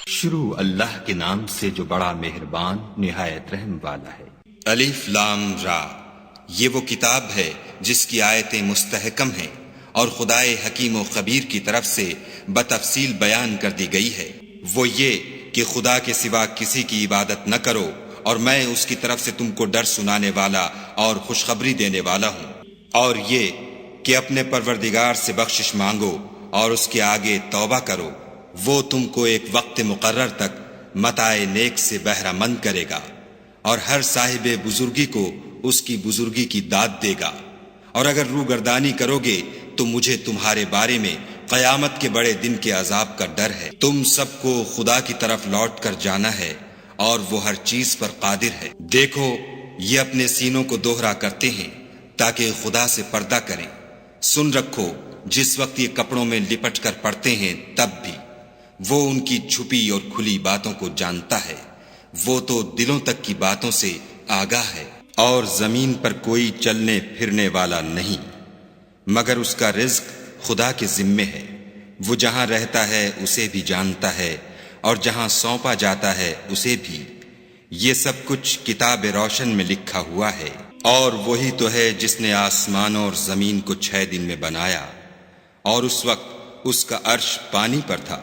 شروع اللہ کے نام سے جو بڑا مہربان نہایت رحم والا ہے۔ الف لام را، یہ وہ کتاب ہے جس کی آیتیں مستحکم ہیں اور خدائے حکیم و خبیر کی طرف سے بتفصیل بیان کر دی گئی ہے۔ وہ یہ کہ خدا کے سوا کسی کی عبادت نہ کرو، اور میں اس کی طرف سے تم کو ڈر سنانے والا اور خوشخبری دینے والا ہوں۔ اور یہ کہ اپنے پروردگار سے بخشش مانگو اور اس کے آگے توبہ کرو، وہ تم کو ایک وقت مقرر تک متاع نیک سے بہرہ مند کرے گا، اور ہر صاحب بزرگی کو اس کی بزرگی کی داد دے گا۔ اور اگر روگردانی کرو گے تو مجھے تمہارے بارے میں قیامت کے بڑے دن کے عذاب کا ڈر ہے۔ تم سب کو خدا کی طرف لوٹ کر جانا ہے، اور وہ ہر چیز پر قادر ہے۔ دیکھو، یہ اپنے سینوں کو دوہرا کرتے ہیں تاکہ خدا سے پردہ کریں۔ سن رکھو، جس وقت یہ کپڑوں میں لپٹ کر پڑتے ہیں تب بھی وہ ان کی چھپی اور کھلی باتوں کو جانتا ہے۔ وہ تو دلوں تک کی باتوں سے آگاہ ہے۔ اور زمین پر کوئی چلنے پھرنے والا نہیں مگر اس کا رزق خدا کے ذمے ہے۔ وہ جہاں رہتا ہے اسے بھی جانتا ہے، اور جہاں سونپا جاتا ہے اسے بھی۔ یہ سب کچھ کتاب روشن میں لکھا ہوا ہے۔ اور وہی تو ہے جس نے آسمانوں اور زمین کو 6 دن میں بنایا، اور اس وقت اس کا عرش پانی پر تھا۔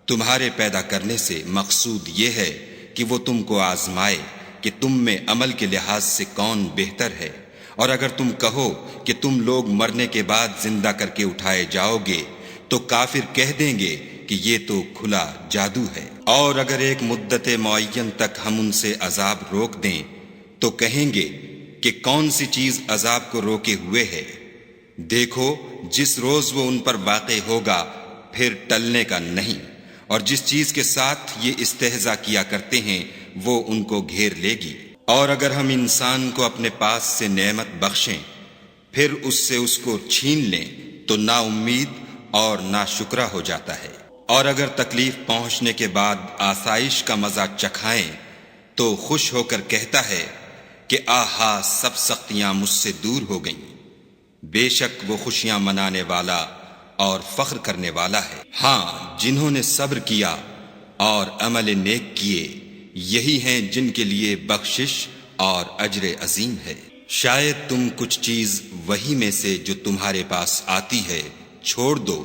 تمہارے پیدا کرنے سے مقصود یہ ہے کہ وہ تم کو آزمائے کہ تم میں عمل کے لحاظ سے کون بہتر ہے۔ اور اگر تم کہو کہ تم لوگ مرنے کے بعد زندہ کر کے اٹھائے جاؤ گے تو کافر کہہ دیں گے کہ یہ تو کھلا جادو ہے۔ اور اگر ایک مدت معین تک ہم ان سے عذاب روک دیں تو کہیں گے کہ کون سی چیز عذاب کو روکے ہوئے ہے۔ دیکھو، جس روز وہ ان پر واقع ہوگا پھر ٹلنے کا نہیں، اور جس چیز کے ساتھ یہ استہزاء کیا کرتے ہیں وہ ان کو گھیر لے گی۔ اور اگر ہم انسان کو اپنے پاس سے نعمت بخشیں پھر اس سے اس کو چھین لیں تو نا امید اور نا شکرہ ہو جاتا ہے۔ اور اگر تکلیف پہنچنے کے بعد آسائش کا مزہ چکھائیں تو خوش ہو کر کہتا ہے کہ آہا، سب سختیاں مجھ سے دور ہو گئیں۔ بے شک وہ خوشیاں منانے والا اور فخر کرنے والا ہے۔ ہاں، جنہوں نے صبر کیا اور عمل نیک کیے، یہی ہیں جن کے لیے بخشش اور اجر عظیم ہے۔ شاید تم کچھ چیز وہی میں سے جو تمہارے پاس آتی ہے چھوڑ دو،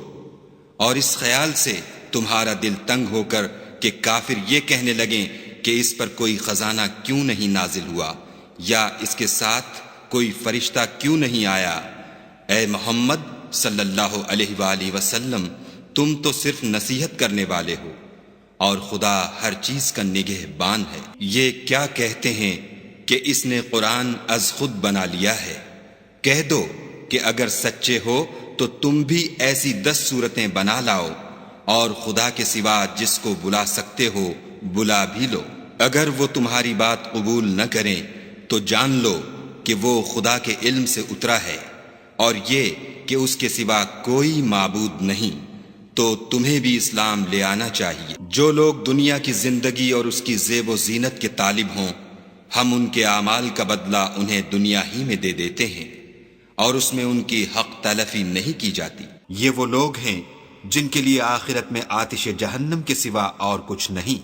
اور اس خیال سے تمہارا دل تنگ ہو کر کہ کافر یہ کہنے لگیں کہ اس پر کوئی خزانہ کیوں نہیں نازل ہوا، یا اس کے ساتھ کوئی فرشتہ کیوں نہیں آیا۔ اے محمد صلی اللہ علیہ وآلہ وسلم، تم تو صرف نصیحت کرنے والے ہو، اور خدا ہر چیز کا نگہبان ہے۔ یہ کیا کہتے ہیں کہ اس نے قرآن از خود بنا لیا ہے؟ کہہ دو کہ اگر سچے ہو تو تم بھی ایسی 10 صورتیں بنا لاؤ، اور خدا کے سوا جس کو بلا سکتے ہو بلا بھی لو۔ اگر وہ تمہاری بات قبول نہ کریں تو جان لو کہ وہ خدا کے علم سے اترا ہے، اور یہ کہ اس کے سوا کوئی معبود نہیں۔ تو تمہیں بھی اسلام لے آنا چاہیے۔ جو لوگ دنیا کی زندگی اور اس کی زیب و زینت کے طالب ہوں، ہم ان کے اعمال کا بدلہ انہیں دنیا ہی میں دے دیتے ہیں، اور اس میں ان کی حق تلفی نہیں کی جاتی۔ یہ وہ لوگ ہیں جن کے لیے آخرت میں آتش جہنم کے سوا اور کچھ نہیں،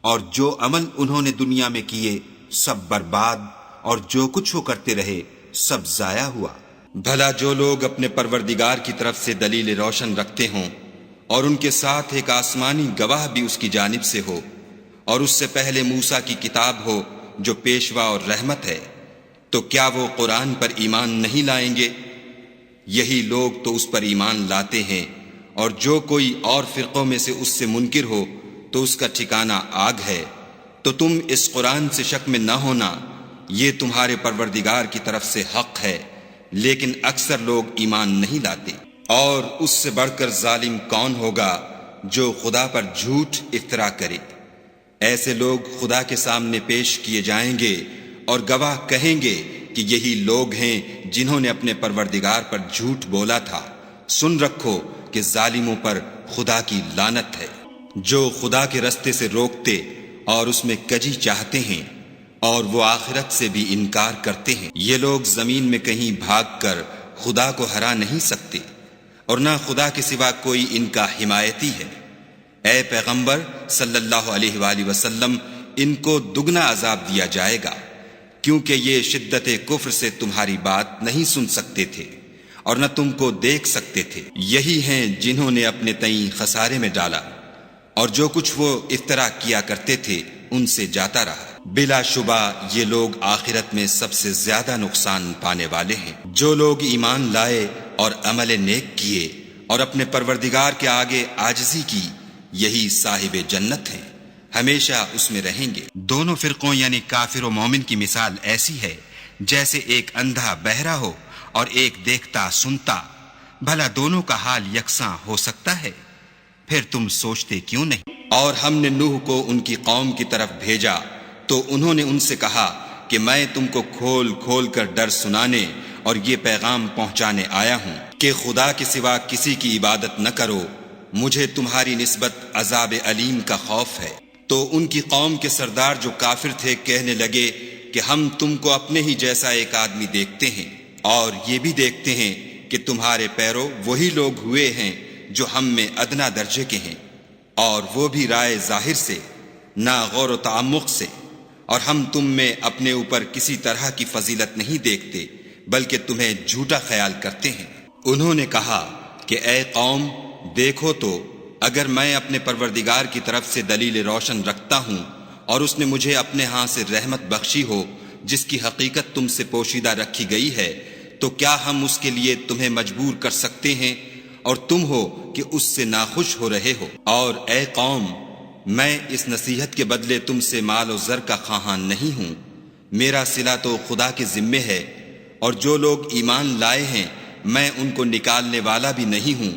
اور جو عمل انہوں نے دنیا میں کیے سب برباد، اور جو کچھ وہ کرتے رہے سب ضائع ہوا۔ بھلا جو لوگ اپنے پروردگار کی طرف سے دلیل روشن رکھتے ہوں، اور ان کے ساتھ ایک آسمانی گواہ بھی اس کی جانب سے ہو، اور اس سے پہلے موسیٰ کی کتاب ہو جو پیشوا اور رحمت ہے، تو کیا وہ قرآن پر ایمان نہیں لائیں گے؟ یہی لوگ تو اس پر ایمان لاتے ہیں، اور جو کوئی اور فرقوں میں سے اس سے منکر ہو تو اس کا ٹھکانہ آگ ہے۔ تو تم اس قرآن سے شک میں نہ ہونا، یہ تمہارے پروردگار کی طرف سے حق ہے، لیکن اکثر لوگ ایمان نہیں لاتے۔ اور اس سے بڑھ کر ظالم کون ہوگا جو خدا پر جھوٹ افطرا کرے؟ ایسے لوگ خدا کے سامنے پیش کیے جائیں گے، اور گواہ کہیں گے کہ یہی لوگ ہیں جنہوں نے اپنے پروردگار پر جھوٹ بولا تھا۔ سن رکھو کہ ظالموں پر خدا کی لعنت ہے۔ جو خدا کے رستے سے روکتے اور اس میں کجی چاہتے ہیں، اور وہ آخرت سے بھی انکار کرتے ہیں، یہ لوگ زمین میں کہیں بھاگ کر خدا کو ہرا نہیں سکتے، اور نہ خدا کے سوا کوئی ان کا حمایتی ہے۔ اے پیغمبر صلی اللہ علیہ وآلہ وسلم، ان کو دگنا عذاب دیا جائے گا، کیونکہ یہ شدت کفر سے تمہاری بات نہیں سن سکتے تھے اور نہ تم کو دیکھ سکتے تھے۔ یہی ہیں جنہوں نے اپنے تئیں خسارے میں ڈالا، اور جو کچھ وہ افترا کیا کرتے تھے ان سے جاتا رہا۔ بلا شبہ یہ لوگ آخرت میں سب سے زیادہ نقصان پانے والے ہیں۔ جو لوگ ایمان لائے اور عمل نیک کیے اور اپنے پروردگار کے آگے عاجزی کی، یہی صاحب جنت ہیں، ہمیشہ اس میں رہیں گے۔ دونوں فرقوں یعنی کافر و مومن کی مثال ایسی ہے جیسے ایک اندھا بہرا ہو اور ایک دیکھتا سنتا۔ بھلا دونوں کا حال یکساں ہو سکتا ہے؟ پھر تم سوچتے کیوں نہیں؟ اور ہم نے نوح کو ان کی قوم کی طرف بھیجا تو انہوں نے ان سے کہا کہ میں تم کو کھول کھول کر ڈر سنانے اور یہ پیغام پہنچانے آیا ہوں کہ خدا کے سوا کسی کی عبادت نہ کرو، مجھے تمہاری نسبت عذاب علیم کا خوف ہے۔ تو ان کی قوم کے سردار جو کافر تھے کہنے لگے کہ ہم تم کو اپنے ہی جیسا ایک آدمی دیکھتے ہیں، اور یہ بھی دیکھتے ہیں کہ تمہارے پیرو وہی لوگ ہوئے ہیں جو ہم میں ادنا درجے کے ہیں، اور وہ بھی رائے ظاہر سے، نہ غور و تعمق سے، اور ہم تم میں اپنے اوپر کسی طرح کی فضیلت نہیں دیکھتے بلکہ تمہیں جھوٹا خیال کرتے ہیں۔ انہوں نے کہا کہ اے قوم، دیکھو تو اگر میں اپنے پروردگار کی طرف سے دلیل روشن رکھتا ہوں اور اس نے مجھے اپنے ہاں سے رحمت بخشی ہو جس کی حقیقت تم سے پوشیدہ رکھی گئی ہے، تو کیا ہم اس کے لیے تمہیں مجبور کر سکتے ہیں اور تم ہو کہ اس سے ناخوش ہو رہے ہو؟ اور اے قوم، میں اس نصیحت کے بدلے تم سے مال و زر کا خواہاں نہیں ہوں، میرا صلہ تو خدا کے ذمے ہے، اور جو لوگ ایمان لائے ہیں میں ان کو نکالنے والا بھی نہیں ہوں،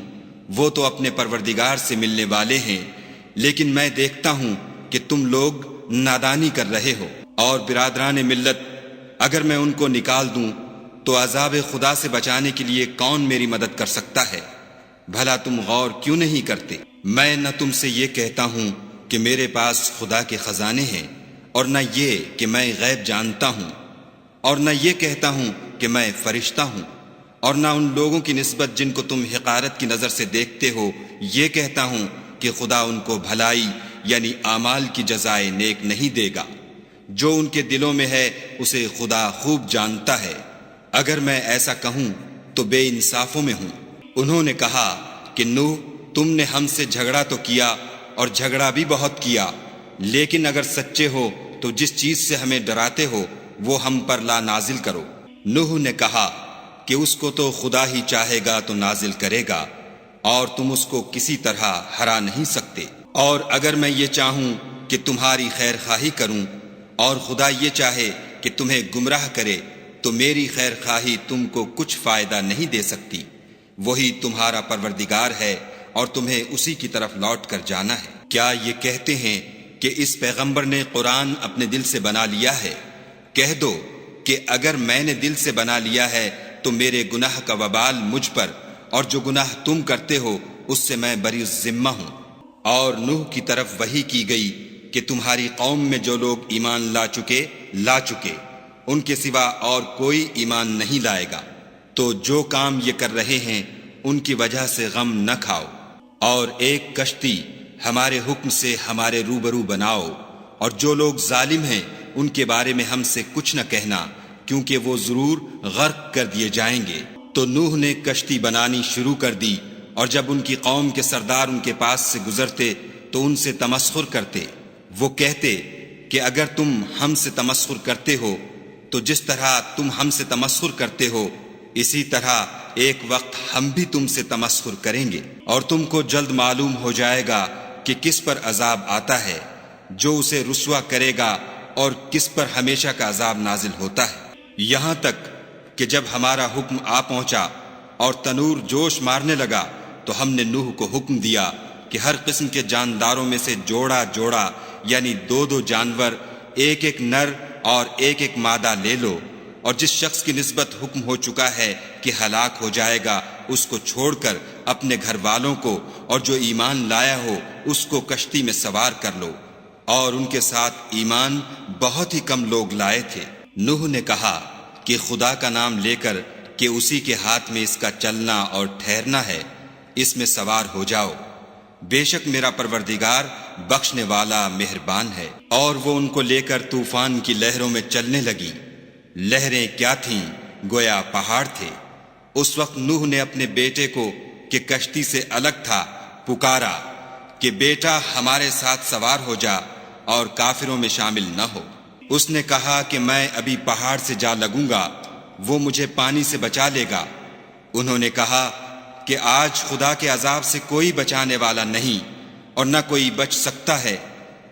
وہ تو اپنے پروردگار سے ملنے والے ہیں، لیکن میں دیکھتا ہوں کہ تم لوگ نادانی کر رہے ہو۔ اور برادران ملت، اگر میں ان کو نکال دوں تو عذاب خدا سے بچانے کے لیے کون میری مدد کر سکتا ہے؟ بھلا تم غور کیوں نہیں کرتے؟ میں نہ تم سے یہ کہتا ہوں کہ میرے پاس خدا کے خزانے ہیں، اور نہ یہ کہ میں غیب جانتا ہوں، اور نہ یہ کہتا ہوں کہ میں فرشتہ ہوں، اور نہ ان لوگوں کی نسبت جن کو تم حقارت کی نظر سے دیکھتے ہو یہ کہتا ہوں کہ خدا ان کو بھلائی یعنی اعمال کی جزائے نیک نہیں دے گا۔ جو ان کے دلوں میں ہے اسے خدا خوب جانتا ہے، اگر میں ایسا کہوں تو بے انصافوں میں ہوں۔ انہوں نے کہا کہ نوح، تم نے ہم سے جھگڑا تو کیا اور جھگڑا بھی بہت کیا، لیکن اگر سچے ہو تو جس چیز سے ہمیں ڈراتے ہو وہ ہم پر لا نازل کرو۔ نوح نے کہا کہ اس کو تو خدا ہی چاہے گا تو نازل کرے گا، اور تم اس کو کسی طرح ہرا نہیں سکتے۔ اور اگر میں یہ چاہوں کہ تمہاری خیر خواہی کروں اور خدا یہ چاہے کہ تمہیں گمراہ کرے تو میری خیر خواہی تم کو کچھ فائدہ نہیں دے سکتی۔ وہی تمہارا پروردگار ہے اور تمہیں اسی کی طرف لوٹ کر جانا ہے۔ کیا یہ کہتے ہیں کہ اس پیغمبر نے قرآن اپنے دل سے بنا لیا ہے؟ کہہ دو کہ اگر میں نے دل سے بنا لیا ہے تو میرے گناہ کا وبال مجھ پر، اور جو گناہ تم کرتے ہو اس سے میں بری الذمہ ہوں۔ اور نوح کی طرف وحی کی گئی کہ تمہاری قوم میں جو لوگ ایمان لا چکے ان کے سوا اور کوئی ایمان نہیں لائے گا، تو جو کام یہ کر رہے ہیں ان کی وجہ سے غم نہ کھاؤ، اور ایک کشتی ہمارے حکم سے ہمارے روبرو بناؤ، اور جو لوگ ظالم ہیں ان کے بارے میں ہم سے کچھ نہ کہنا، کیونکہ وہ ضرور غرق کر دیے جائیں گے۔ تو نوح نے کشتی بنانی شروع کر دی، اور جب ان کی قوم کے سردار ان کے پاس سے گزرتے تو ان سے تمسخر کرتے۔ وہ کہتے کہ اگر تم ہم سے تمسخر کرتے ہو تو جس طرح تم ہم سے تمسخر کرتے ہو اسی طرح ایک وقت ہم بھی تم سے تمسخر کریں گے، اور تم کو جلد معلوم ہو جائے گا کہ کس پر عذاب آتا ہے جو اسے رسوا کرے گا اور کس پر ہمیشہ کا عذاب نازل ہوتا ہے۔ یہاں تک کہ جب ہمارا حکم آ پہنچا اور تنور جوش مارنے لگا تو ہم نے نوح کو حکم دیا کہ ہر قسم کے جانداروں میں سے جوڑا جوڑا یعنی دو دو جانور، ایک ایک نر اور ایک ایک مادہ لے لو، اور جس شخص کی نسبت حکم ہو چکا ہے کہ ہلاک ہو جائے گا اس کو چھوڑ کر اپنے گھر والوں کو اور جو ایمان لایا ہو اس کو کشتی میں سوار کر لو۔ اور ان کے ساتھ ایمان بہت ہی کم لوگ لائے تھے۔ نوح نے کہا کہ خدا کا نام لے کر کہ اسی کے ہاتھ میں اس کا چلنا اور ٹھہرنا ہے، اس میں سوار ہو جاؤ۔ بے شک میرا پروردگار بخشنے والا مہربان ہے۔ اور وہ ان کو لے کر طوفان کی لہروں میں چلنے لگی۔ لہریں کیا تھیں؟ گویا پہاڑ تھے۔ اس وقت نوح نے اپنے بیٹے کو کہ کشتی سے الگ تھا پکارا کہ بیٹا ہمارے ساتھ سوار ہو جا اور کافروں میں شامل نہ ہو۔ اس نے کہا کہ میں ابھی پہاڑ سے جا لگوں گا، وہ مجھے پانی سے بچا لے گا۔ انہوں نے کہا کہ آج خدا کے عذاب سے کوئی بچانے والا نہیں اور نہ کوئی بچ سکتا ہے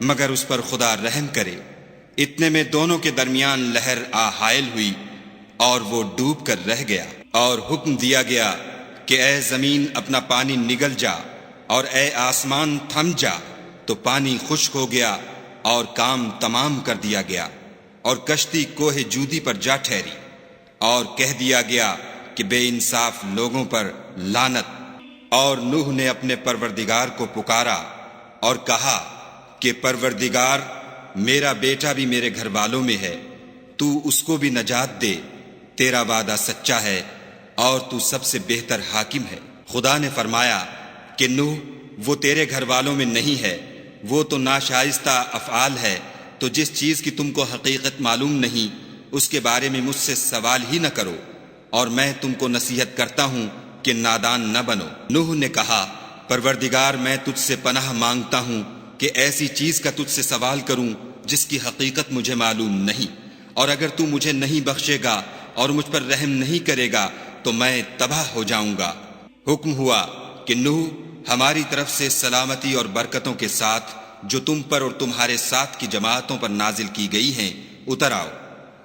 مگر اس پر خدا رحم کرے۔ اتنے میں دونوں کے درمیان لہر آ حائل ہوئی اور وہ ڈوب کر رہ گیا، اور حکم دیا گیا کہ اے زمین اپنا پانی نگل جا اور اے آسمان تھم جا، تو پانی خشک ہو گیا اور کام تمام کر دیا گیا، اور کشتی کوہ جودی پر جا ٹھہری، اور کہہ دیا گیا کہ بے انصاف لوگوں پر لعنت۔ اور نوح نے اپنے پروردگار کو پکارا اور کہا کہ پروردگار، میرا بیٹا بھی میرے گھر والوں میں ہے، تو اس کو بھی نجات دے، تیرا وعدہ سچا ہے اور تو سب سے بہتر حاکم ہے۔ خدا نے فرمایا کہ نوح، وہ تیرے گھر والوں میں نہیں ہے، وہ تو ناشائستہ افعال ہے، تو جس چیز کی تم کو حقیقت معلوم نہیں اس کے بارے میں مجھ سے سوال ہی نہ کرو، اور میں تم کو نصیحت کرتا ہوں کہ نادان نہ بنو۔ نوح نے کہا، پروردگار میں تجھ سے پناہ مانگتا ہوں کہ ایسی چیز کا تجھ سے سوال کروں جس کی حقیقت مجھے معلوم نہیں، اور اگر تو مجھے نہیں بخشے گا اور مجھ پر رحم نہیں کرے گا تو میں تباہ ہو جاؤں گا۔ حکم ہوا کہ نوح، ہماری طرف سے سلامتی اور برکتوں کے ساتھ جو تم پر اور تمہارے ساتھ کی جماعتوں پر نازل کی گئی ہیں اتر آؤ،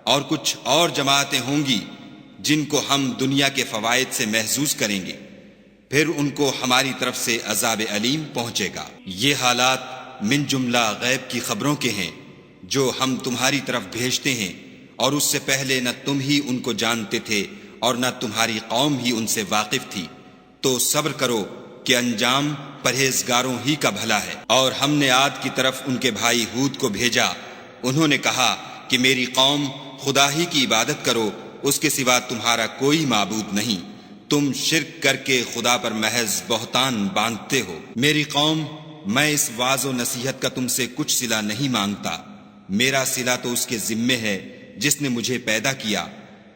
اور کچھ اور جماعتیں ہوں گی جن کو ہم دنیا کے فوائد سے محظوظ کریں گے، پھر ان کو ہماری طرف سے عذاب علیم پہنچے گا۔ یہ حالات من جملہ غیب کی خبروں کے ہیں جو ہم تمہاری طرف بھیجتے ہیں، اور اس سے پہلے نہ تم ہی ان کو جانتے تھے اور نہ تمہاری قوم ہی ان سے واقف تھی، تو صبر کرو کہ انجام پرہیزگاروں ہی کا بھلا ہے۔ اور ہم نے عاد کی طرف ان کے بھائی ہود کو بھیجا، انہوں نے کہا کہ میری قوم خدا ہی کی عبادت کرو، اس کے سوا تمہارا کوئی معبود نہیں، تم شرک کر کے خدا پر محض بہتان باندھتے ہو۔ میری قوم، میں اس واعظ و نصیحت کا تم سے کچھ صلہ نہیں مانگتا، میرا صلہ تو اس کے ذمے ہے جس نے مجھے پیدا کیا،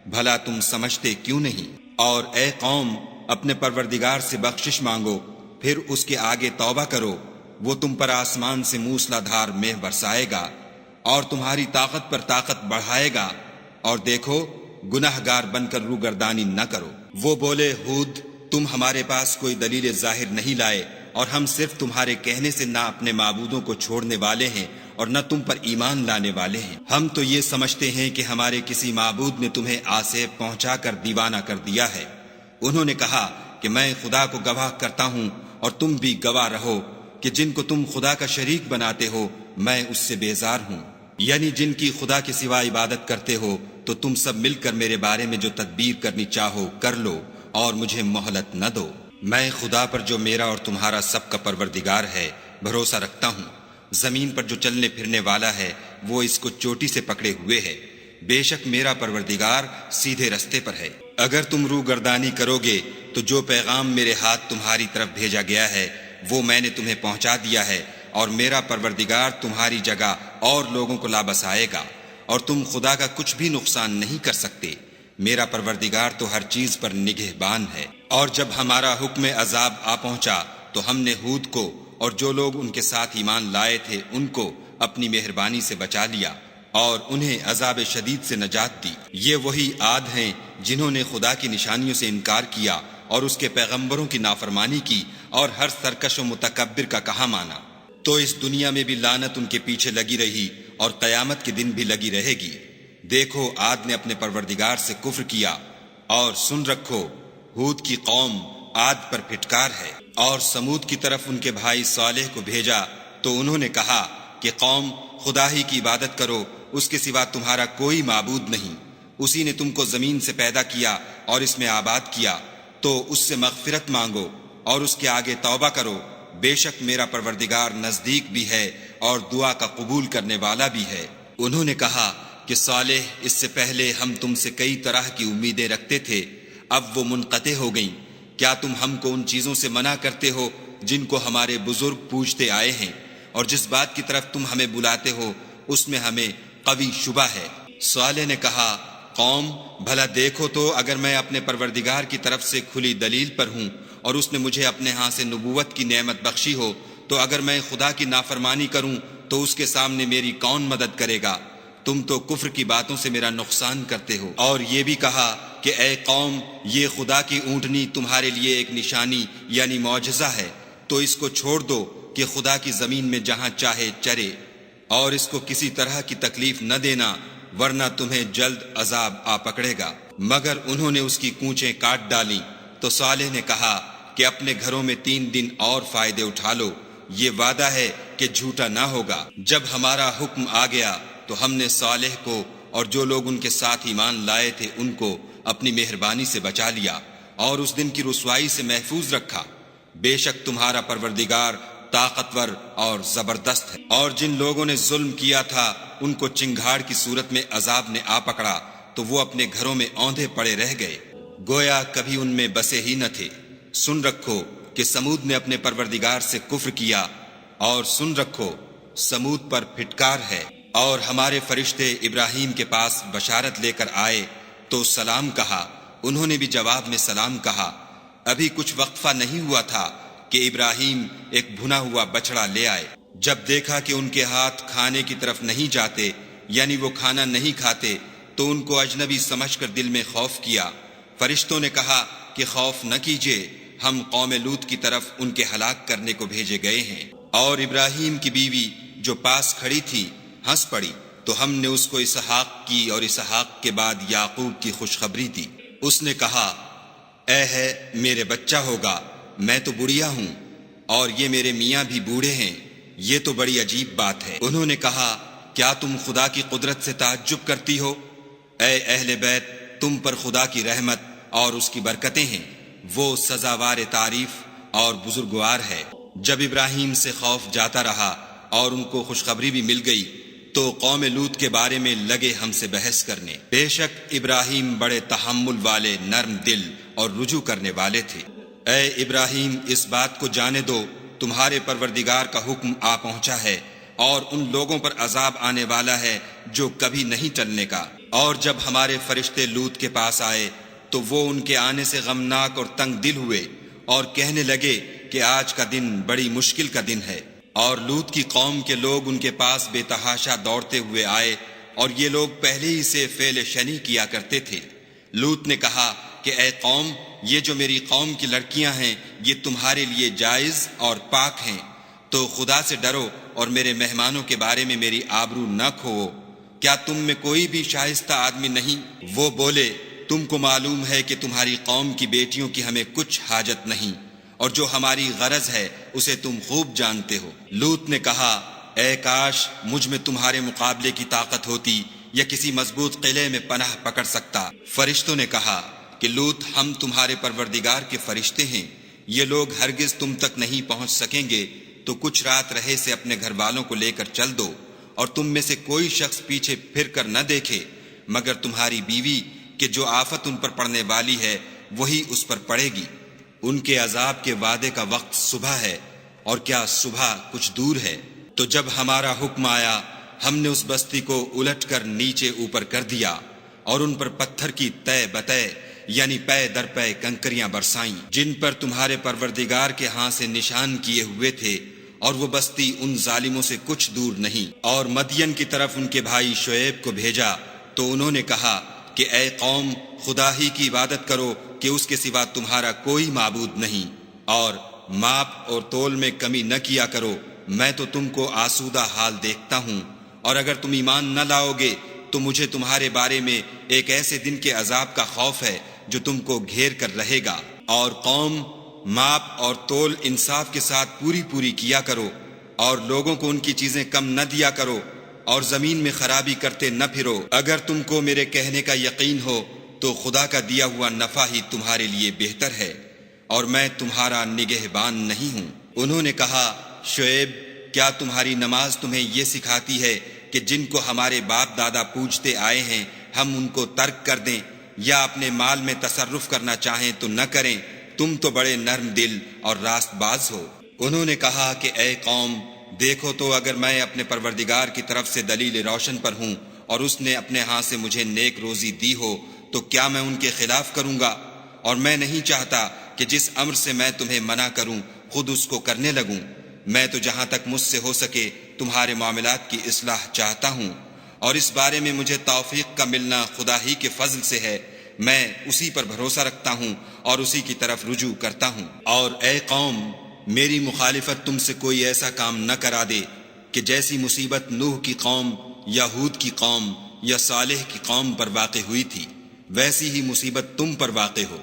بھلا تم سمجھتے کیوں نہیں؟ اور اے قوم، اپنے پروردگار سے بخشش مانگو، پھر اس کے آگے توبہ کرو، وہ تم پر آسمان سے موسلا دھار مے برسائے گا اور تمہاری طاقت پر طاقت بڑھائے گا، اور دیکھو گناہ گار بن کر روگردانی نہ کرو۔ وہ بولے، ہود، تم ہمارے پاس کوئی دلیل ظاہر نہیں لائے، اور ہم صرف تمہارے کہنے سے نہ اپنے معبودوں کو چھوڑنے والے ہیں اور نہ تم پر ایمان لانے والے ہیں۔ ہم تو یہ سمجھتے ہیں کہ ہمارے کسی معبود نے تمہیں آسیب پہنچا کر دیوانہ کر دیا ہے۔ انہوں نے کہا کہ میں خدا کو گواہ کرتا ہوں اور تم بھی گواہ رہو کہ جن کو تم خدا کا شریک بناتے ہو میں اس سے بیزار ہوں، یعنی جن کی خدا کے سوا عبادت کرتے ہو، تو تم سب مل کر میرے بارے میں جو تدبیر کرنی چاہو کر لو اور مجھے مہلت نہ دو۔ میں خدا پر جو میرا اور تمہارا سب کا پروردگار ہے بھروسہ رکھتا ہوں۔ زمین پر جو چلنے پھرنے والا ہے وہ اس کو چوٹی سے پکڑے ہوئے ہے، بے شک میرا پروردگار سیدھے رستے پر ہے۔ اگر تم روگردانی کرو گے تو جو پیغام میرے ہاتھ تمہاری طرف بھیجا گیا ہے وہ میں نے تمہیں پہنچا دیا ہے، اور میرا پروردگار تمہاری جگہ اور لوگوں کو لا بسائے گا، اور تم خدا کا کچھ بھی نقصان نہیں کر سکتے۔ میرا پروردگار تو ہر چیز پر نگہبان ہے۔ اور جب ہمارا حکم عذاب آ پہنچا تو ہم نے ہود کو اور جو لوگ ان کے ساتھ ایمان لائے تھے ان کو اپنی مہربانی سے بچا لیا اور انہیں عذاب شدید سے نجات دی۔ یہ وہی عاد ہیں جنہوں نے خدا کی نشانیوں سے انکار کیا اور اس کے پیغمبروں کی نافرمانی کی اور ہر سرکش و متکبر کا کہا مانا، تو اس دنیا میں بھی لعنت ان کے پیچھے لگی رہی اور قیامت کے دن بھی لگی رہے گی۔ دیکھو عاد نے اپنے پروردگار سے کفر کیا، اور سن رکھو ہود کی قوم عاد پر پھٹکار ہے۔ اور سمود کی طرف ان کے بھائی صالح کو بھیجا تو انہوں نے کہا کہ قوم، خدا ہی کی عبادت کرو، اس کے سوا تمہارا کوئی معبود نہیں، اسی نے تم کو زمین سے پیدا کیا اور اس میں آباد کیا، تو اس سے مغفرت مانگو اور اس کے آگے توبہ کرو، بے شک میرا پروردگار نزدیک بھی ہے اور دعا کا قبول کرنے والا بھی ہے۔ انہوں نے کہا کہ صالح، اس سے پہلے ہم تم سے کئی طرح کی امیدیں رکھتے تھے، اب وہ منقطع ہو گئیں، کیا تم ہم کو ان چیزوں سے منع کرتے ہو جن کو ہمارے بزرگ پوجتے آئے ہیں، اور جس بات کی طرف تم ہمیں بلاتے ہو اس میں ہمیں قوی شبہ ہے۔ صالح نے کہا، قوم بھلا دیکھو تو، اگر میں اپنے پروردگار کی طرف سے کھلی دلیل پر ہوں اور اس نے مجھے اپنے ہاں سے نبوت کی نعمت بخشی ہو، تو اگر میں خدا کی نافرمانی کروں تو اس کے سامنے میری کون مدد کرے گا؟ تم تو کفر کی باتوں سے میرا نقصان کرتے ہو۔ اور یہ بھی کہا کہ اے قوم، یہ خدا کی اونٹنی تمہارے لیے ایک نشانی یعنی معجزہ ہے، تو اس کو چھوڑ دو کہ خدا کی زمین میں جہاں چاہے چرے، اور اس کو کسی طرح کی تکلیف نہ دینا، ورنہ تمہیں جلد عذاب آ پکڑے گا۔ مگر انہوں نے اس کی کونچیں کاٹ ڈالیں۔ تو صالح نے کہا کہ اپنے گھروں میں 3 دن اور فائدے اٹھا لو، یہ وعدہ ہے کہ جھوٹا نہ ہوگا۔ جب ہمارا حکم آ گیا تو ہم نے صالح کو اور جو لوگ ان کے ساتھ ایمان لائے تھے ان کو اپنی مہربانی سے بچا لیا اور اس دن کی رسوائی سے محفوظ رکھا۔ بے شک تمہارا پروردگار طاقتور اور زبردست ہے۔ اور جن لوگوں نے ظلم کیا تھا ان کو چنگھاڑ کی صورت میں عذاب نے آ پکڑا تو وہ اپنے گھروں میں اوندھے پڑے رہ گئے، گویا کبھی ان میں بسے ہی نہ تھے۔ سن رکھو کہ سمود نے اپنے پروردگار سے کفر کیا، اور سن رکھو سمود پر پھٹکار ہے۔ اور ہمارے فرشتے ابراہیم کے پاس بشارت لے کر آئے تو سلام کہا، انہوں نے بھی جواب میں سلام کہا۔ ابھی کچھ وقفہ نہیں ہوا تھا کہ ابراہیم ایک بھنا ہوا بچڑا لے آئے۔ جب دیکھا کہ ان کے ہاتھ کھانے کی طرف نہیں جاتے، یعنی وہ کھانا نہیں کھاتے، تو ان کو اجنبی سمجھ کر دل میں خوف کیا۔ فرشتوں نے کہا کہ خوف نہ کیجیے، ہم قوم لوط کی طرف ان کے ہلاک کرنے کو بھیجے گئے ہیں۔ اور ابراہیم کی بیوی جو پاس کھڑی تھی ہنس پڑی، تو ہم نے اس کو اسحاق کی اور اسحاق کے بعد یعقوب کی خوشخبری دی۔ اس نے کہا، اے ہے میرے بچہ ہوگا، میں تو بڑھیا ہوں اور یہ میرے میاں بھی بوڑھے ہیں، یہ تو بڑی عجیب بات ہے۔ انہوں نے کہا، کیا تم خدا کی قدرت سے تعجب کرتی ہو؟ اے اہل بیت، تم پر خدا کی رحمت اور اس کی برکتیں ہیں، وہ سزاوار تعریف اور بزرگوار ہے۔ جب ابراہیم سے خوف جاتا رہا اور ان کو خوشخبری بھی مل گئی تو قوم لوط کے بارے میں لگے ہم سے بحث کرنے۔ بے شک ابراہیم بڑے تحمل والے، نرم دل اور رجوع کرنے والے تھے۔ اے ابراہیم، اس بات کو جانے دو تمہارے پروردگار کا حکم آ پہنچا ہے، اور ان لوگوں پر عذاب آنے والا ہے جو کبھی نہیں ٹلنے کا۔ اور جب ہمارے فرشتے لوط کے پاس آئے تو وہ ان کے آنے سے غمناک اور تنگ دل ہوئے اور کہنے لگے کہ آج کا دن بڑی مشکل کا دن ہے۔ اور لوط کی قوم کے لوگ ان کے پاس بے تحاشا دوڑتے ہوئے آئے، اور یہ لوگ پہلے ہی سے فعل شنی کیا کرتے تھے۔ لوط نے کہا کہ اے قوم، یہ جو میری قوم کی لڑکیاں ہیں یہ تمہارے لیے جائز اور پاک ہیں، تو خدا سے ڈرو اور میرے مہمانوں کے بارے میں میری آبرو نہ کھوؤ۔ کیا تم میں کوئی بھی شائستہ آدمی نہیں؟ وہ بولے، تم کو معلوم ہے کہ تمہاری قوم کی بیٹیوں کی ہمیں کچھ حاجت نہیں، اور جو ہماری غرض ہے اسے تم خوب جانتے ہو۔ لوط نے کہا، اے کاش مجھ میں تمہارے مقابلے کی طاقت ہوتی یا کسی مضبوط قلعے میں پناہ پکڑ سکتا۔ فرشتوں نے کہا کہ لوط، ہم تمہارے پروردگار کے فرشتے ہیں، یہ لوگ ہرگز تم تک نہیں پہنچ سکیں گے، تو کچھ رات رہے سے اپنے گھر والوں کو لے کر چل دو، اور تم میں سے کوئی شخص پیچھے پھر کر نہ دیکھے مگر تمہاری بیوی، کہ جو آفت ان پر پڑنے والی ہے وہی اس پر پڑے گی۔ ان کے عذاب کے وعدے کا وقت صبح ہے، اور کیا صبح کچھ دور ہے؟ تو جب ہمارا حکم آیا ہم نے اس بستی کو الٹ کر نیچے اوپر کر دیا، اور ان پر پتھر کی تہ بتہ یعنی پے در پے کنکریاں برسائیں، جن پر تمہارے پروردگار کے ہاں سے نشان کیے ہوئے تھے، اور وہ بستی ان ظالموں سے کچھ دور نہیں۔ اور مدین کی طرف ان کے بھائی شعیب کو بھیجا تو انہوں نے کہا کہ اے قوم، خدا ہی کی عبادت کرو کہ اس کے سوا تمہارا کوئی معبود نہیں، اور ماپ اور تول میں کمی نہ کیا کرو، میں تو تم کو آسودہ حال دیکھتا ہوں، اور اگر تم ایمان نہ لاؤ گے تو مجھے تمہارے بارے میں ایک ایسے دن کے عذاب کا خوف ہے جو تم کو گھیر کر رہے گا۔ اور قوم، ماپ اور تول انصاف کے ساتھ پوری کیا کرو، اور لوگوں کو ان کی چیزیں کم نہ دیا کرو، اور زمین میں خرابی کرتے نہ پھرو۔ اگر تم کو میرے کہنے کا یقین ہو تو خدا کا دیا ہوا نفع ہی تمہارے لیے بہتر ہے، اور میں تمہارا نگہبان نہیں ہوں۔ انہوں نے کہا، شعیب، کیا تمہاری نماز تمہیں یہ سکھاتی ہے کہ جن کو ہمارے باپ دادا پوجتے آئے ہیں ہم ان کو ترک کر دیں، یا اپنے مال میں تصرف کرنا چاہیں تو نہ کریں؟ تم تو بڑے نرم دل اور راست باز ہو۔ انہوں نے کہا کہ اے قوم، دیکھو تو اگر میں اپنے پروردگار کی طرف سے دلیل روشن پر ہوں اور اس نے اپنے ہاں سے مجھے نیک روزی دی ہو تو کیا میں ان کے خلاف کروں گا؟ اور میں نہیں چاہتا کہ جس امر سے میں تمہیں منع کروں خود اس کو کرنے لگوں۔ میں تو جہاں تک مجھ سے ہو سکے تمہارے معاملات کی اصلاح چاہتا ہوں، اور اس بارے میں مجھے توفیق کا ملنا خدا ہی کے فضل سے ہے۔ میں اسی پر بھروسہ رکھتا ہوں اور اسی کی طرف رجوع کرتا ہوں۔ اور اے قوم، میری مخالفت تم سے کوئی ایسا کام نہ کرا دے کہ جیسی مصیبت نوح کی قوم یا ہود کی قوم یا صالح کی قوم پر واقع ہوئی تھی ویسی ہی مصیبت تم پر واقع ہو،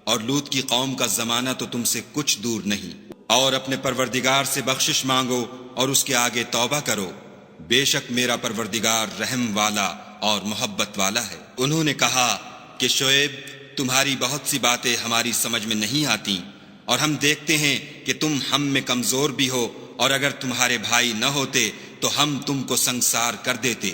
اور لوط کی قوم کا زمانہ تو تم سے کچھ دور نہیں۔ اور اپنے پروردگار سے بخشش مانگو اور اس کے آگے توبہ کرو، بے شک میرا پروردگار رحم والا اور محبت والا ہے۔ انہوں نے کہا کہ شعیب، تمہاری بہت سی باتیں ہماری سمجھ میں نہیں آتی، اور ہم دیکھتے ہیں کہ تم ہم میں کمزور بھی ہو، اور اگر تمہارے بھائی نہ ہوتے تو ہم تم کو سنگسار کر دیتے،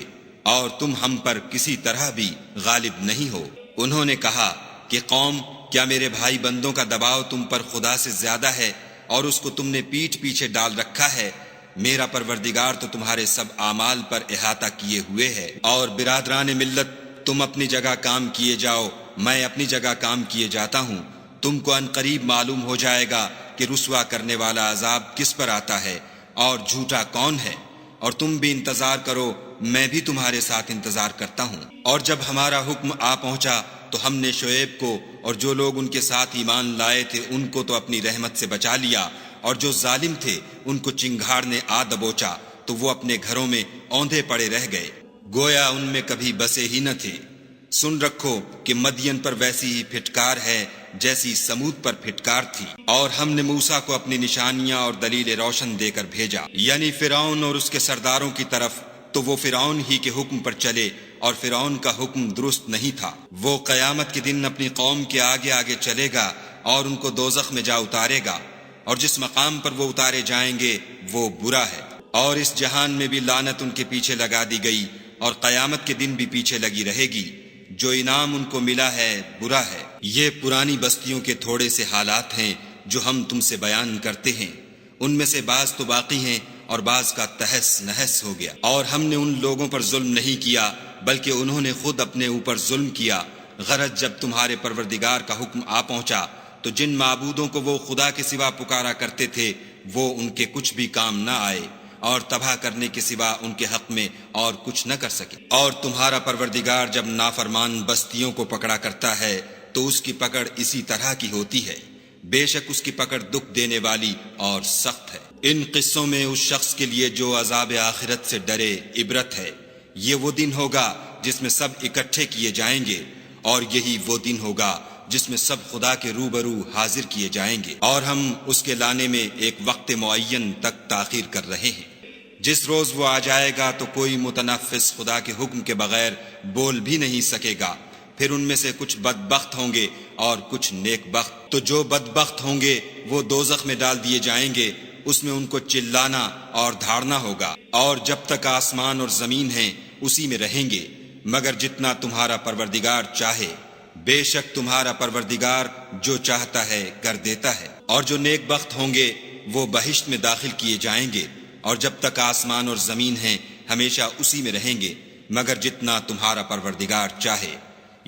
اور تم ہم پر کسی طرح بھی غالب نہیں ہو۔ انہوں نے کہا کہ قوم، کیا میرے بھائی بندوں کا دباؤ تم پر خدا سے زیادہ ہے اور اس کو تم نے پیٹھ پیچھے ڈال رکھا ہے؟ میرا پروردگار تو تمہارے سب اعمال پر احاطہ کیے ہوئے ہے۔ اور برادران ملت، تم اپنی جگہ کام کیے جاؤ، میں اپنی جگہ کام کیے جاتا ہوں۔ تم کو ان قریب معلوم ہو جائے گا کہ رسوا کرنے والا عذاب کس پر آتا ہے اور جھوٹا کون ہے، اور تم بھی انتظار کرو، میں بھی تمہارے ساتھ انتظار کرتا ہوں۔ اور جب ہمارا حکم آ پہنچا تو ہم نے شعیب کو اور جو لوگ ان کے ساتھ ایمان لائے تھے ان کو تو اپنی رحمت سے بچا لیا، اور جو ظالم تھے ان کو چنگھاڑ نے آ دبوچا تو وہ اپنے گھروں میں اوندھے پڑے رہ گئے، گویا ان میں کبھی بسے ہی نہ تھے۔ سن رکھو کہ مدین پر ویسی ہی پھٹکار ہے جیسی سمود پر پھٹکار تھی، اور ہم نے موسیٰ کو اپنی نشانیاں اور دلیل روشن دے کر بھیجا، یعنی فرعون اور اس کے سرداروں کی طرف، تو وہ فرعون ہی کے حکم پر چلے، اور فرعون کا حکم درست نہیں تھا۔ وہ قیامت کے دن اپنی قوم کے آگے آگے چلے گا اور ان کو دوزخ میں جا اتارے گا، اور جس مقام پر وہ اتارے جائیں گے وہ برا ہے۔ اور اس جہان میں بھی لعنت ان کے پیچھے لگا دی گئی، اور قیامت کے دن بھی پیچھے لگی رہے گی۔ جو انعام ان کو ملا ہے برا ہے۔ یہ پرانی بستیوں کے تھوڑے سے حالات ہیں جو ہم تم سے بیان کرتے ہیں، ان میں سے بعض تو باقی ہیں اور بعض کا تہس نہس ہو گیا۔ اور ہم نے ان لوگوں پر ظلم نہیں کیا بلکہ انہوں نے خود اپنے اوپر ظلم کیا۔ غرض جب تمہارے پروردگار کا حکم آ پہنچا تو جن معبودوں کو وہ خدا کے سوا پکارا کرتے تھے وہ ان کے کچھ بھی کام نہ آئے، اور تباہ کرنے کے سوا ان کے حق میں اور کچھ نہ کر سکے۔ اور تمہارا پروردگار جب نافرمان بستیوں کو پکڑا کرتا ہے تو اس کی پکڑ اسی طرح کی ہوتی ہے، بے شک اس کی پکڑ دکھ دینے والی اور سخت ہے۔ ان قصوں میں اس شخص کے لیے جو عذاب آخرت سے ڈرے عبرت ہے۔ یہ وہ دن ہوگا جس میں سب اکٹھے کیے جائیں گے، اور یہی وہ دن ہوگا جس میں سب خدا کے روبرو حاضر کیے جائیں گے، اور ہم اس کے لانے میں ایک وقت معین تک تاخیر کر رہے ہیں۔ جس روز وہ آ جائے گا تو کوئی متنفس خدا کے حکم کے بغیر بول بھی نہیں سکے گا۔ پھر ان میں سے کچھ بدبخت ہوں گے اور کچھ نیک بخت۔ تو جو بدبخت ہوں گے وہ دوزخ میں ڈال دیے جائیں گے، اس میں ان کو چلانا اور دھاڑنا ہوگا، اور جب تک آسمان اور زمین ہیں اسی میں رہیں گے، مگر جتنا تمہارا پروردگار چاہے۔ بے شک تمہارا پروردگار جو چاہتا ہے کر دیتا ہے۔ اور جو نیک بخت ہوں گے وہ بہشت میں داخل کیے جائیں گے، اور جب تک آسمان اور زمین ہیں ہمیشہ اسی میں رہیں گے، مگر جتنا تمہارا پروردگار چاہے۔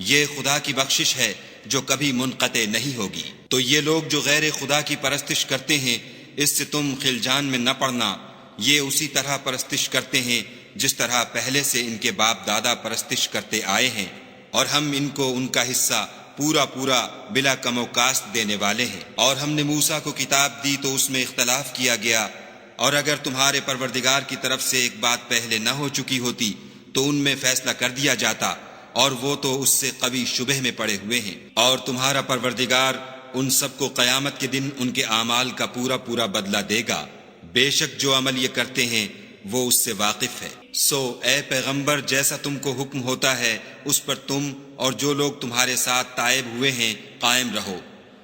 یہ خدا کی بخشش ہے جو کبھی منقطع نہیں ہوگی۔ تو یہ لوگ جو غیر خدا کی پرستش کرتے ہیں، اس سے تم خلجان میں نہ پڑنا۔ یہ اسی طرح پرستش کرتے ہیں جس طرح پہلے سے ان کے باپ دادا پرستش کرتے آئے ہیں، اور ہم ان کو ان کا حصہ پورا پورا بلا کم و کاست دینے والے ہیں۔ اور ہم نے موسیٰ کو کتاب دی تو اس میں اختلاف کیا گیا، اور اگر تمہارے پروردگار کی طرف سے ایک بات پہلے نہ ہو چکی ہوتی تو ان میں فیصلہ کر دیا جاتا، اور وہ تو اس سے قوی شبہ میں پڑے ہوئے ہیں۔ اور تمہارا پروردگار ان سب کو قیامت کے دن ان کے اعمال کا پورا پورا بدلہ دے گا، بے شک جو عمل یہ کرتے ہیں وہ اس سے واقف ہے۔ سو اے پیغمبر، جیسا تم کو حکم ہوتا ہے اس پر تم اور جو لوگ تمہارے ساتھ تائب ہوئے ہیں قائم رہو،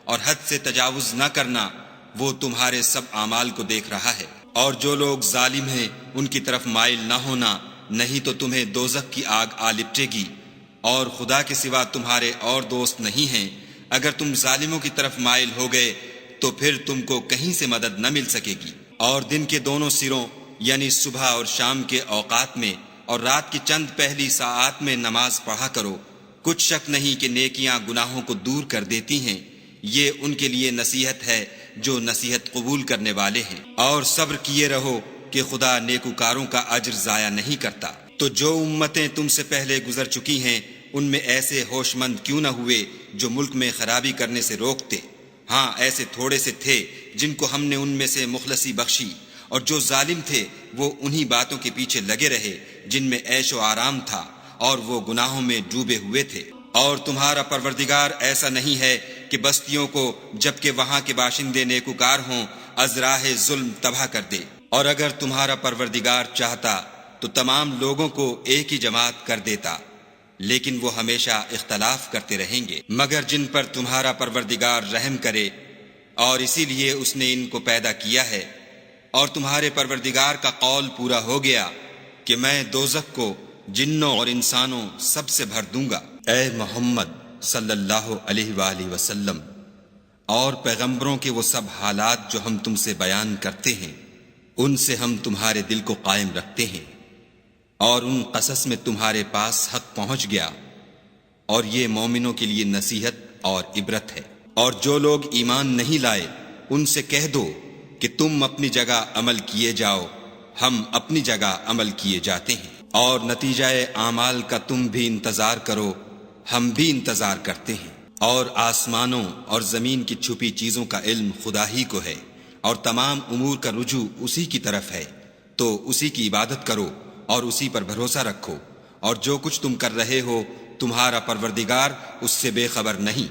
اور حد سے تجاوز نہ کرنا، وہ تمہارے سب اعمال کو دیکھ رہا ہے۔ اور جو لوگ ظالم ہیں ان کی طرف مائل نہ ہونا، نہیں تو تمہیں دوزخ کی آگ آ لپٹے گی، اور خدا کے سوا تمہارے اور دوست نہیں ہیں۔ اگر تم ظالموں کی طرف مائل ہو گئے تو پھر تم کو کہیں سے مدد نہ مل سکے گی۔ اور دن کے دونوں سروں یعنی صبح اور شام کے اوقات میں اور رات کی چند پہلی ساعات میں نماز پڑھا کرو، کچھ شک نہیں کہ نیکیاں گناہوں کو دور کر دیتی ہیں، یہ ان کے لیے نصیحت ہے جو نصیحت قبول کرنے والے ہیں۔ اور صبر کیے رہو کہ خدا نیکوکاروں کا اجر ضائع نہیں کرتا۔ تو جو امتیں تم سے پہلے گزر چکی ہیں ان میں ایسے ہوش مند کیوں نہ ہوئے جو ملک میں خرابی کرنے سے روکتے؟ ہاں ایسے تھوڑے سے تھے جن کو ہم نے ان میں سے مخلصی بخشی، اور جو ظالم تھے وہ انہی باتوں کے پیچھے لگے رہے جن میں عیش و آرام تھا، اور وہ گناہوں میں ڈوبے ہوئے تھے۔ اور تمہارا پروردگار ایسا نہیں ہے کہ بستیوں کو جبکہ وہاں کے باشندے نیکوکار ہوں از راہ ظلم تباہ کر دے، اور اگر تمہارا پروردگار چاہتا تو تمام لوگوں کو ایک ہی جماعت کر دیتا، لیکن وہ ہمیشہ اختلاف کرتے رہیں گے، مگر جن پر تمہارا پروردگار رحم کرے، اور اسی لیے اس نے ان کو پیدا کیا ہے۔ اور تمہارے پروردگار کا قول پورا ہو گیا کہ میں دوزخ کو جنوں اور انسانوں سب سے بھر دوں گا۔ اے محمد صلی اللہ علیہ وآلہ وسلم اور پیغمبروں کے وہ سب حالات جو ہم تم سے بیان کرتے ہیں ان سے ہم تمہارے دل کو قائم رکھتے ہیں، اور ان قصص میں تمہارے پاس حق پہنچ گیا، اور یہ مومنوں کے لیے نصیحت اور عبرت ہے۔ اور جو لوگ ایمان نہیں لائے ان سے کہہ دو کہ تم اپنی جگہ عمل کیے جاؤ، ہم اپنی جگہ عمل کیے جاتے ہیں، اور نتیجہ اعمال کا تم بھی انتظار کرو، ہم بھی انتظار کرتے ہیں۔ اور آسمانوں اور زمین کی چھپی چیزوں کا علم خدا ہی کو ہے، اور تمام امور کا رجوع اسی کی طرف ہے، تو اسی کی عبادت کرو اور اسی پر بھروسہ رکھو، اور جو کچھ تم کر رہے ہو تمہارا پروردگار اس سے بے خبر نہیں۔